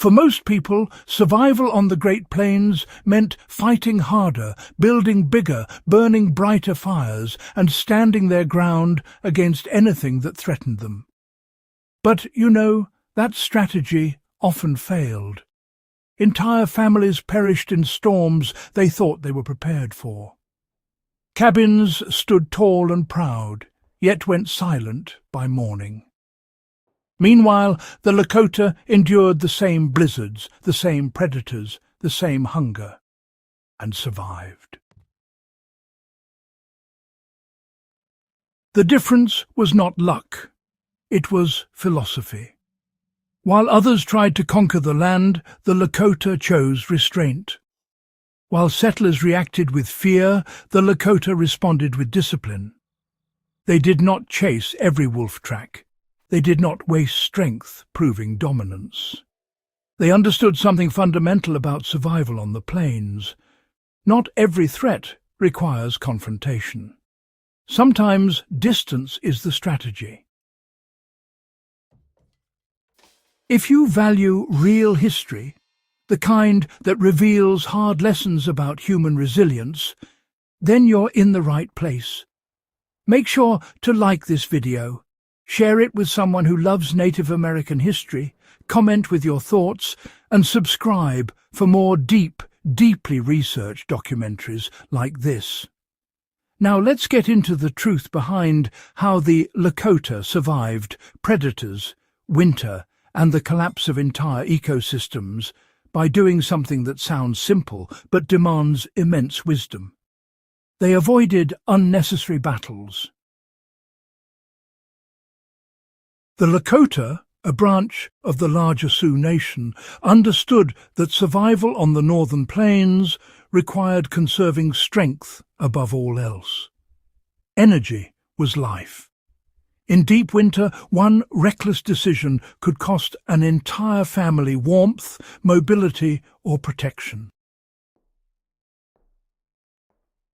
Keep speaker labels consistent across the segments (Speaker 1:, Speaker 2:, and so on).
Speaker 1: For most people, survival on the Great Plains meant fighting harder, building bigger, burning brighter fires, and standing their ground against anything that threatened them. But, that strategy often failed. Entire families perished in storms they thought they were prepared for. Cabins stood tall and proud, yet went silent by morning. Meanwhile, the Lakota endured the same blizzards, the same predators, the same hunger, and survived. The difference was not luck, it was philosophy. While others tried to conquer the land, the Lakota chose restraint. While settlers reacted with fear, the Lakota responded with discipline. They did not chase every wolf track. They did not waste strength proving dominance. They understood something fundamental about survival on the plains. Not every threat requires confrontation. Sometimes distance is the strategy. If you value real history, the kind that reveals hard lessons about human resilience, then you're in the right place. Make sure to like this video, share it with someone who loves Native American history, comment with your thoughts, and subscribe for more deeply researched documentaries like this. Now let's get into the truth behind how the Lakota survived predators, winter, and the collapse of entire ecosystems by doing something that sounds simple but demands immense wisdom. They avoided unnecessary battles. The Lakota, a branch of the larger Sioux nation, understood that survival on the northern plains required conserving strength above all else. Energy was life. In deep winter, one reckless decision could cost an entire family warmth, mobility, or protection.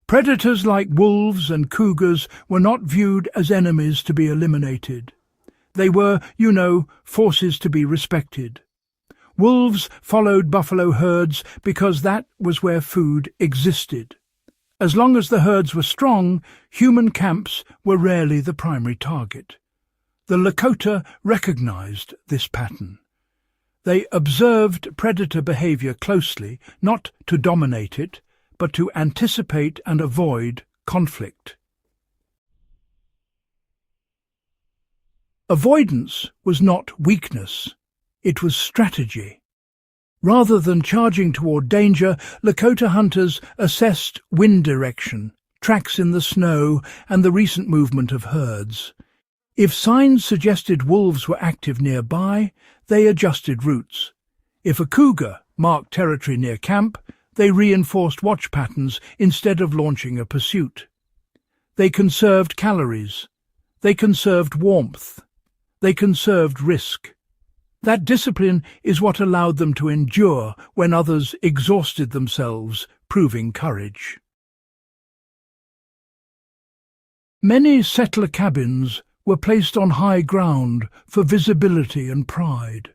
Speaker 1: Predators like wolves and cougars were not viewed as enemies to be eliminated. They were, forces to be respected. Wolves followed buffalo herds because that was where food existed. As long as the herds were strong, human camps were rarely the primary target. The Lakota recognized this pattern. They observed predator behavior closely, not to dominate it, but to anticipate and avoid conflict. Avoidance was not weakness, it was strategy. Rather than charging toward danger, Lakota hunters assessed wind direction, tracks in the snow, and the recent movement of herds. If signs suggested wolves were active nearby, they adjusted routes. If a cougar marked territory near camp, they reinforced watch patterns instead of launching a pursuit. They conserved calories. They conserved warmth. They conserved risk. That discipline is what allowed them to endure when others exhausted themselves, proving courage. Many settler cabins were placed on high ground for visibility and pride.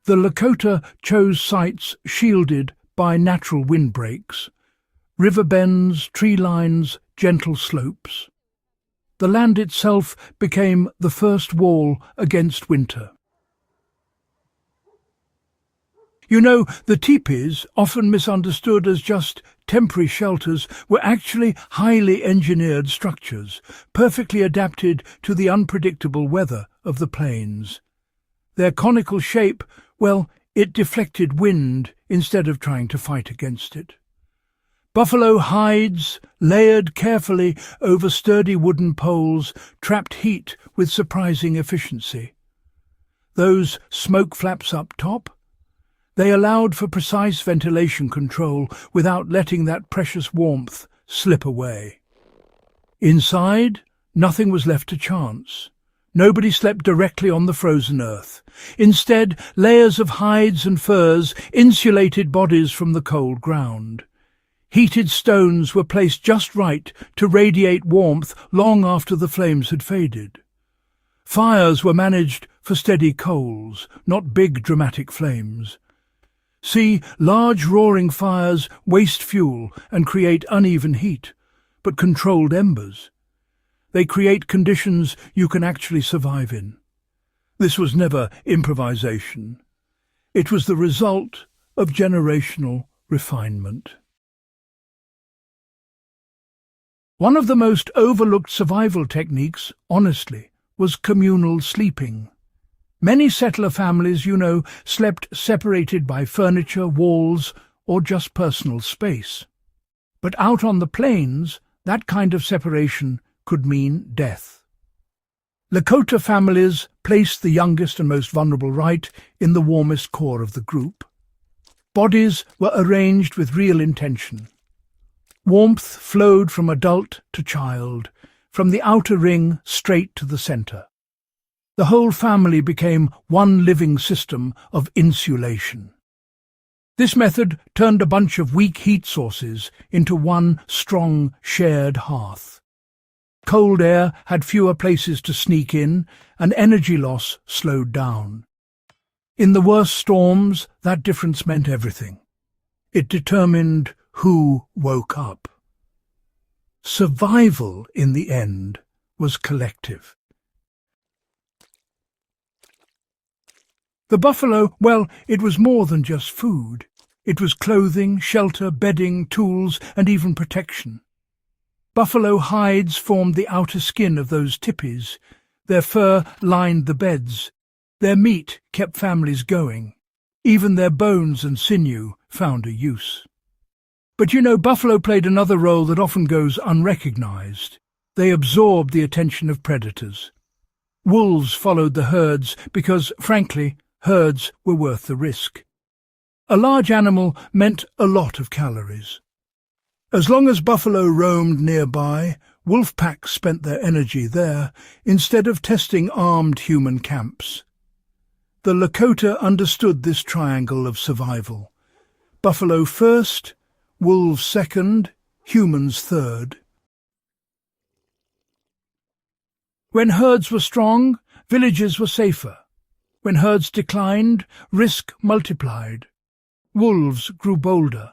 Speaker 1: The Lakota chose sites shielded by natural windbreaks, river bends, tree lines, gentle slopes. The land itself became the first wall against winter. The teepees, often misunderstood as just temporary shelters, were actually highly engineered structures, perfectly adapted to the unpredictable weather of the plains. Their conical shape, it deflected wind instead of trying to fight against it. Buffalo hides, layered carefully over sturdy wooden poles, trapped heat with surprising efficiency. Those smoke flaps up top, they allowed for precise ventilation control without letting that precious warmth slip away. Inside, nothing was left to chance. Nobody slept directly on the frozen earth. Instead, layers of hides and furs insulated bodies from the cold ground. Heated stones were placed just right to radiate warmth long after the flames had faded. Fires were managed for steady coals, not big dramatic flames. See, large roaring fires waste fuel and create uneven heat, but controlled embers. They create conditions you can actually survive in. This was never improvisation. It was the result of generational refinement. One of the most overlooked survival techniques, honestly, was communal sleeping. Many settler families, slept separated by furniture, walls, or just personal space. But out on the plains, that kind of separation could mean death. Lakota families placed the youngest and most vulnerable right in the warmest core of the group. Bodies were arranged with real intention. Warmth flowed from adult to child, from the outer ring straight to the center. The whole family became one living system of insulation. This method turned a bunch of weak heat sources into one strong, shared hearth. Cold air had fewer places to sneak in, and energy loss slowed down. In the worst storms, that difference meant everything. It determined who woke up. Survival, in the end, was collective. The buffalo, well, it was more than just food. It was clothing, shelter, bedding, tools, and even protection. Buffalo hides formed the outer skin of those tippies. Their fur lined the beds. Their meat kept families going. Even their bones and sinew found a use. But buffalo played another role that often goes unrecognized. They absorbed the attention of predators. Wolves followed the herds because, frankly, herds were worth the risk. A large animal meant a lot of calories. As long as buffalo roamed nearby, wolf packs spent their energy there instead of testing armed human camps. The Lakota understood this triangle of survival. Buffalo first, wolves second, humans third. When herds were strong, villages were safer. When herds declined, risk multiplied. Wolves grew bolder.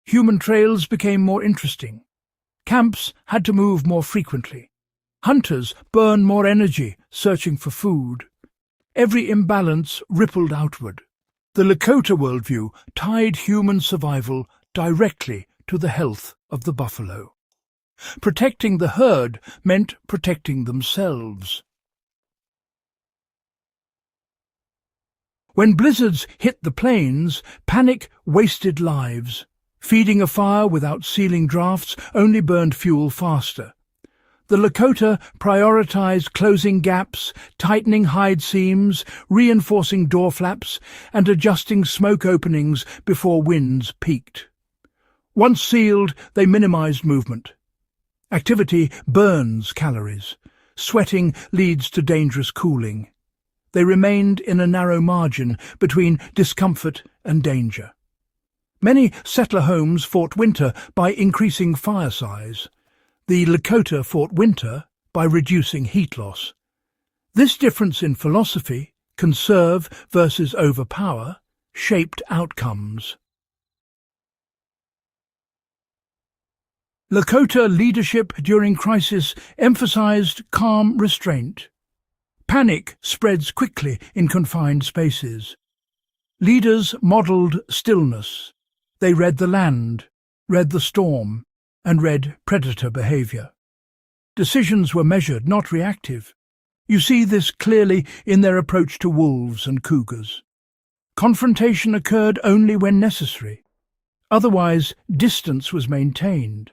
Speaker 1: Human trails became more interesting. Camps had to move more frequently. Hunters burned more energy searching for food. Every imbalance rippled outward. The Lakota worldview tied human survival directly to the health of the buffalo. Protecting the herd meant protecting themselves. When blizzards hit the plains, panic wasted lives. Feeding a fire without sealing drafts only burned fuel faster. The Lakota prioritized closing gaps, tightening hide seams, reinforcing door flaps, and adjusting smoke openings before winds peaked. Once sealed, they minimized movement. Activity burns calories. Sweating leads to dangerous cooling. They remained in a narrow margin between discomfort and danger. Many settler homes fought winter by increasing fire size. The Lakota fought winter by reducing heat loss. This difference in philosophy, conserve versus overpower, shaped outcomes. Lakota leadership during crisis emphasized calm restraint. Panic spreads quickly in confined spaces. Leaders modeled stillness. They read the land, read the storm, and read predator behavior. Decisions were measured, not reactive. You see this clearly in their approach to wolves and cougars. Confrontation occurred only when necessary. Otherwise, distance was maintained.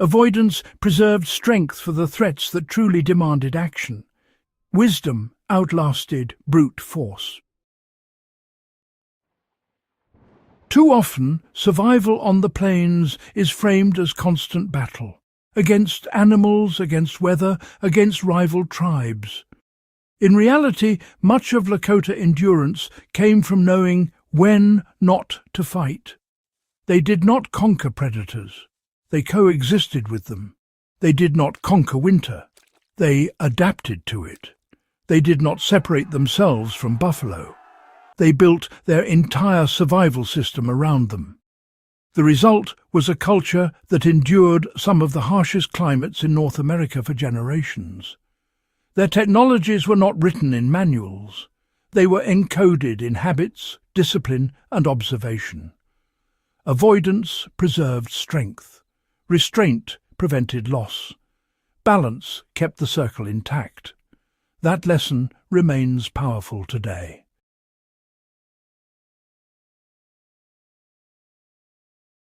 Speaker 1: Avoidance preserved strength for the threats that truly demanded action. Wisdom outlasted brute force. Too often, survival on the plains is framed as constant battle, against animals, against weather, against rival tribes. In reality, much of Lakota endurance came from knowing when not to fight. They did not conquer predators. They coexisted with them. They did not conquer winter. They adapted to it. They did not separate themselves from buffalo. They built their entire survival system around them. The result was a culture that endured some of the harshest climates in North America for generations. Their technologies were not written in manuals. They were encoded in habits, discipline, and observation. Avoidance preserved strength. Restraint prevented loss. Balance kept the circle intact. That lesson remains powerful today.